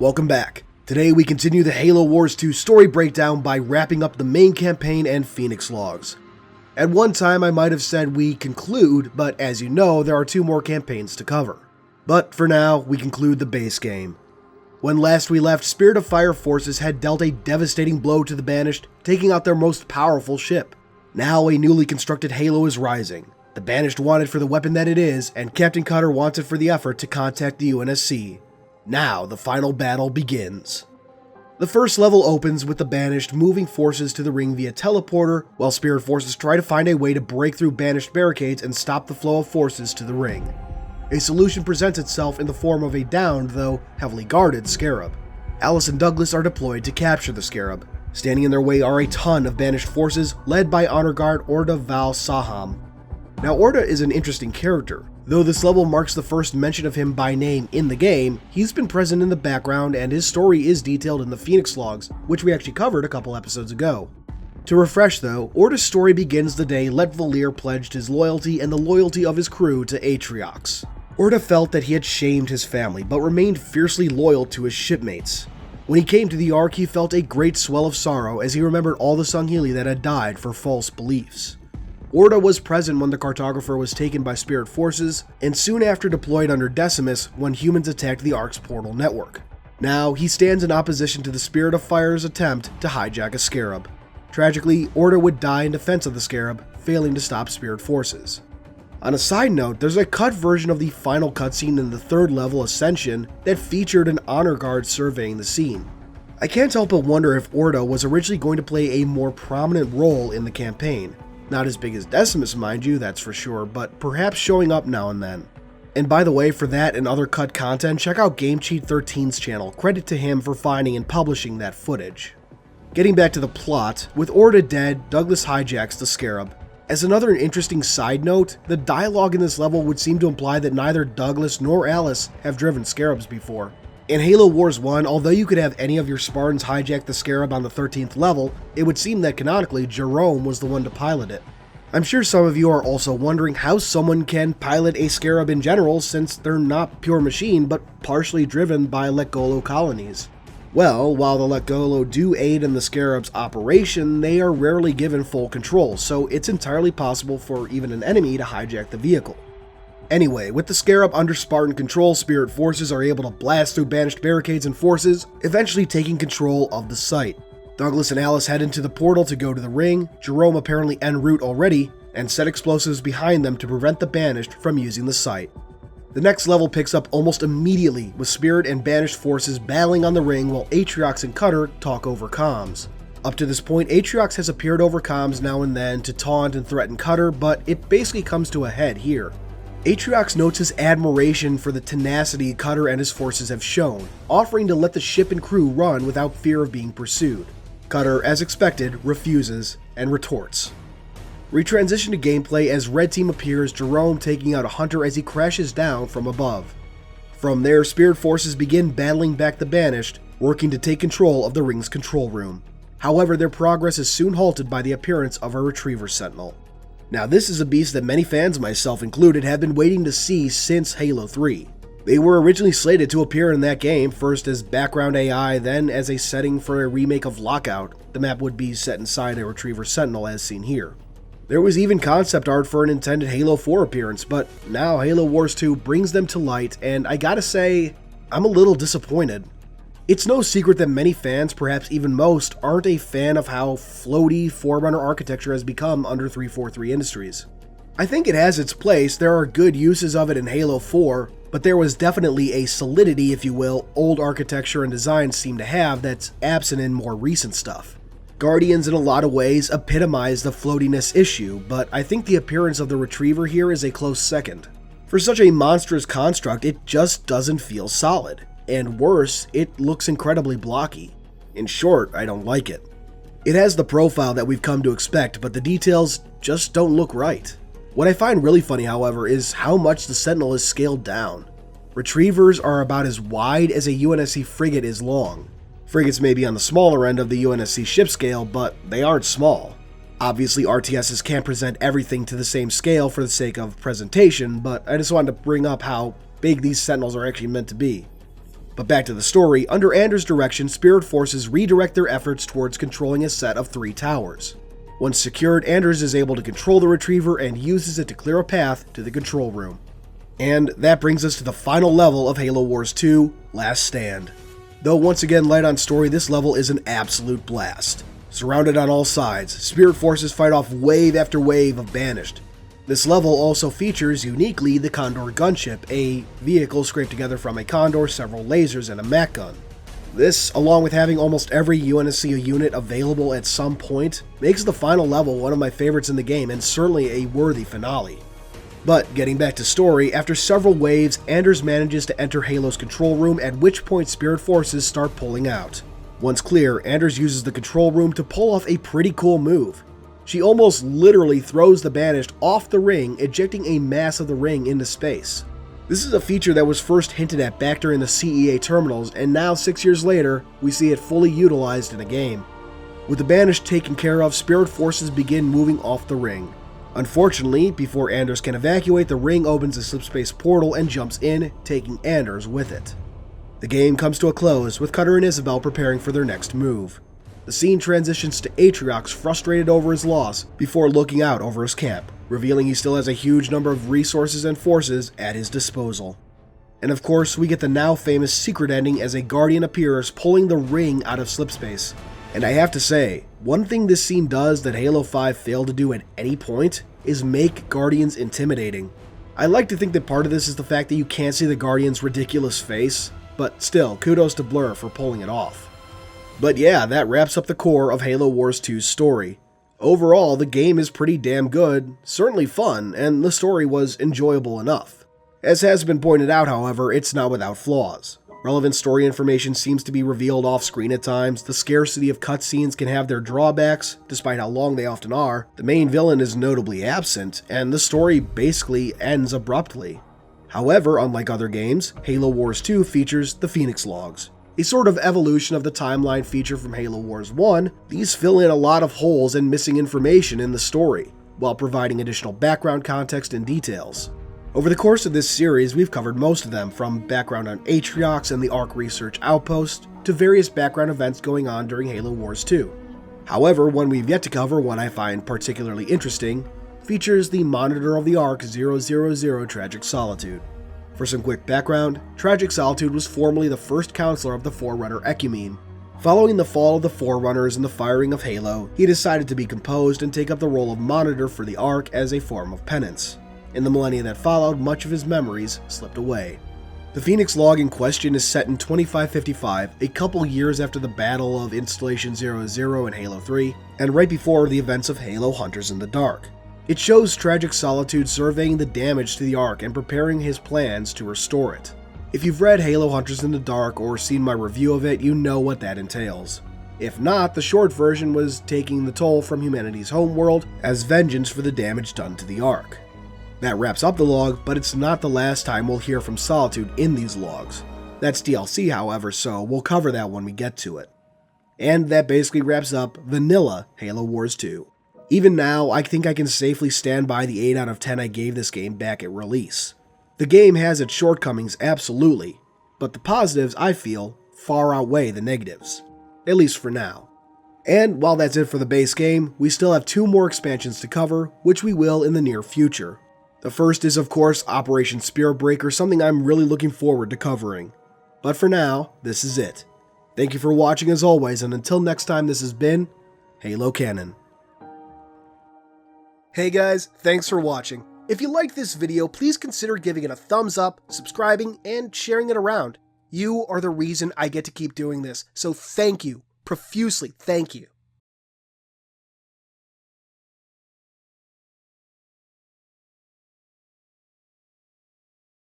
Welcome back. Today we continue the Halo Wars 2 story breakdown by wrapping up the main campaign and Phoenix logs. At one time I might have said we conclude, but as you know, there are 2 more campaigns to cover. But for now, we conclude the base game. When last we left, Spirit of Fire forces had dealt a devastating blow to the Banished, taking out their most powerful ship. Now a newly constructed Halo is rising. The Banished want it for the weapon that it is, and Captain Cutter wants it for the effort to contact the UNSC. Now the final battle begins. The first level opens with the Banished moving forces to the ring via teleporter, while Spirit forces try to find a way to break through Banished barricades and stop the flow of forces to the ring. A solution presents itself in the form of a downed, though heavily guarded, Scarab. Alice and Douglas are deployed to capture the Scarab. Standing in their way are a ton of Banished forces, led by Honor Guard Orda Val Saham. Now Orda is an interesting character. Though this level marks the first mention of him by name in the game, he's been present in the background and his story is detailed in the Phoenix logs, which we actually covered a couple episodes ago. To refresh though, Orda's story begins the day Let Valir pledged his loyalty and the loyalty of his crew to Atriox. Orda felt that he had shamed his family, but remained fiercely loyal to his shipmates. When he came to the Ark, he felt a great swell of sorrow as he remembered all the Sangheili that had died for false beliefs. Orda was present when the cartographer was taken by Spirit forces, and soon after deployed under Decimus when humans attacked the Ark's portal network. Now, he stands in opposition to the Spirit of Fire's attempt to hijack a Scarab. Tragically, Orda would die in defense of the Scarab, failing to stop Spirit forces. On a side note, there's a cut version of the final cutscene in the 3rd level Ascension that featured an honor guard surveying the scene. I can't help but wonder if Orda was originally going to play a more prominent role in the campaign. Not as big as Decimus, mind you, that's for sure, but perhaps showing up now and then. And by the way, for that and other cut content, check out GameCheat13's channel. Credit to him for finding and publishing that footage. Getting back to the plot, with Orda dead, Douglas hijacks the Scarab. As another interesting side note, the dialogue in this level would seem to imply that neither Douglas nor Alice have driven Scarabs before. In Halo Wars 1, although you could have any of your Spartans hijack the Scarab on the 13th level, it would seem that canonically Jerome was the one to pilot it. I'm sure some of you are also wondering how someone can pilot a Scarab in general since they're not pure machine but partially driven by Lekgolo colonies. Well, while the Lekgolo do aid in the Scarab's operation, they are rarely given full control, so it's entirely possible for even an enemy to hijack the vehicle. Anyway, with the Scarab under Spartan control, Spirit forces are able to blast through Banished barricades and forces, eventually taking control of the site. Douglas and Alice head into the portal to go to the ring, Jerome apparently en route already, and set explosives behind them to prevent the Banished from using the site. The next level picks up almost immediately, with Spirit and Banished forces battling on the ring while Atriox and Cutter talk over comms. Up to this point, Atriox has appeared over comms now and then to taunt and threaten Cutter, but it basically comes to a head here. Atriox notes his admiration for the tenacity Cutter and his forces have shown, offering to let the ship and crew run without fear of being pursued. Cutter, as expected, refuses and retorts. We transition to gameplay as Red Team appears, Jerome taking out a hunter as he crashes down from above. From there, Spirit forces begin battling back the Banished, working to take control of the ring's control room. However, their progress is soon halted by the appearance of a Retriever Sentinel. Now this is a beast that many fans, myself included, have been waiting to see since Halo 3. They were originally slated to appear in that game, first as background AI, then as a setting for a remake of Lockout. The map would be set inside a Retriever Sentinel as seen here. There was even concept art for an intended Halo 4 appearance, but now Halo Wars 2 brings them to light, and I gotta say, I'm a little disappointed. It's no secret that many fans, perhaps even most, aren't a fan of how floaty Forerunner architecture has become under 343 Industries. I think it has its place, there are good uses of it in Halo 4, but there was definitely a solidity, if you will, old architecture and design seem to have that's absent in more recent stuff. Guardians in a lot of ways epitomize the floatiness issue, but I think the appearance of the Retriever here is a close second. For such a monstrous construct, it just doesn't feel solid. And worse, it looks incredibly blocky. In short, I don't like it. It has the profile that we've come to expect, but the details just don't look right. What I find really funny, however, is how much the Sentinel is scaled down. Retrievers are about as wide as a UNSC frigate is long. Frigates may be on the smaller end of the UNSC ship scale, but they aren't small. Obviously, RTSs can't present everything to the same scale for the sake of presentation, but I just wanted to bring up how big these Sentinels are actually meant to be. But back to the story, under Anders' direction, Spirit Forces redirect their efforts towards controlling a set of 3 towers. Once secured, Anders is able to control the retriever and uses it to clear a path to the control room. And that brings us to the final level of Halo Wars 2, Last Stand. Though once again light on story, this level is an absolute blast. Surrounded on all sides, Spirit Forces fight off wave after wave of Banished. This level also features, uniquely, the Condor gunship, a vehicle scraped together from a Condor, several lasers, and a MAC gun. This, along with having almost every UNSC unit available at some point, makes the final level one of my favorites in the game and certainly a worthy finale. But getting back to story, after several waves, Anders manages to enter Halo's control room, at which point Spirit Forces start pulling out. Once clear, Anders uses the control room to pull off a pretty cool move. She almost literally throws the Banished off the ring, ejecting a mass of the ring into space. This is a feature that was first hinted at back during the CEA terminals, and now 6 years later, we see it fully utilized in a game. With the Banished taken care of, Spirit Forces begin moving off the ring. Unfortunately, before Anders can evacuate, the ring opens a slipspace portal and jumps in, taking Anders with it. The game comes to a close, with Cutter and Isabel preparing for their next move. The scene transitions to Atriox frustrated over his loss before looking out over his camp, revealing he still has a huge number of resources and forces at his disposal. And of course, we get the now famous secret ending as a Guardian appears pulling the ring out of slipspace. And I have to say, one thing this scene does that Halo 5 failed to do at any point is make Guardians intimidating. I like to think that part of this is the fact that you can't see the Guardian's ridiculous face, but still, kudos to Blur for pulling it off. But yeah, that wraps up the core of Halo Wars 2's story. Overall, the game is pretty damn good, certainly fun, and the story was enjoyable enough. As has been pointed out, however, it's not without flaws. Relevant story information seems to be revealed off-screen at times, the scarcity of cutscenes can have their drawbacks, despite how long they often are, the main villain is notably absent, and the story basically ends abruptly. However, unlike other games, Halo Wars 2 features the Phoenix Logs. A sort of evolution of the timeline feature from Halo Wars 1, these fill in a lot of holes and missing information in the story, while providing additional background context and details. Over the course of this series, we've covered most of them, from background on Atriox and the Ark Research Outpost, to various background events going on during Halo Wars 2. However, one we've yet to cover, one I find particularly interesting, features the Monitor of the Ark 000 Tragic Solitude. For some quick background, Tragic Solitude was formerly the first counselor of the Forerunner Ecumene. Following the fall of the Forerunners and the firing of Halo, he decided to be composed and take up the role of Monitor for the Ark as a form of penance. In the millennia that followed, much of his memories slipped away. The Phoenix Log in question is set in 2555, a couple years after the Battle of Installation 00 in Halo 3, and right before the events of Halo Hunters in the Dark. It shows Tragic Solitude surveying the damage to the Ark and preparing his plans to restore it. If you've read Halo Hunters in the Dark or seen my review of it, you know what that entails. If not, the short version was taking the toll from humanity's homeworld as vengeance for the damage done to the Ark. That wraps up the log, but it's not the last time we'll hear from Solitude in these logs. That's DLC, however, so we'll cover that when we get to it. And that basically wraps up vanilla Halo Wars 2. Even now, I think I can safely stand by the 8 out of 10 I gave this game back at release. The game has its shortcomings, absolutely, but the positives, I feel, far outweigh the negatives. At least for now. And while that's it for the base game, we still have 2 more expansions to cover, which we will in the near future. The first is, of course, Operation Spiritbreaker, something I'm really looking forward to covering. But for now, this is it. Thank you for watching as always, and until next time, this has been Halo Canon. Hey guys, thanks for watching. If you liked this video, please consider giving it a thumbs up, subscribing, and sharing it around. You are the reason I get to keep doing this, so thank you, profusely thank you.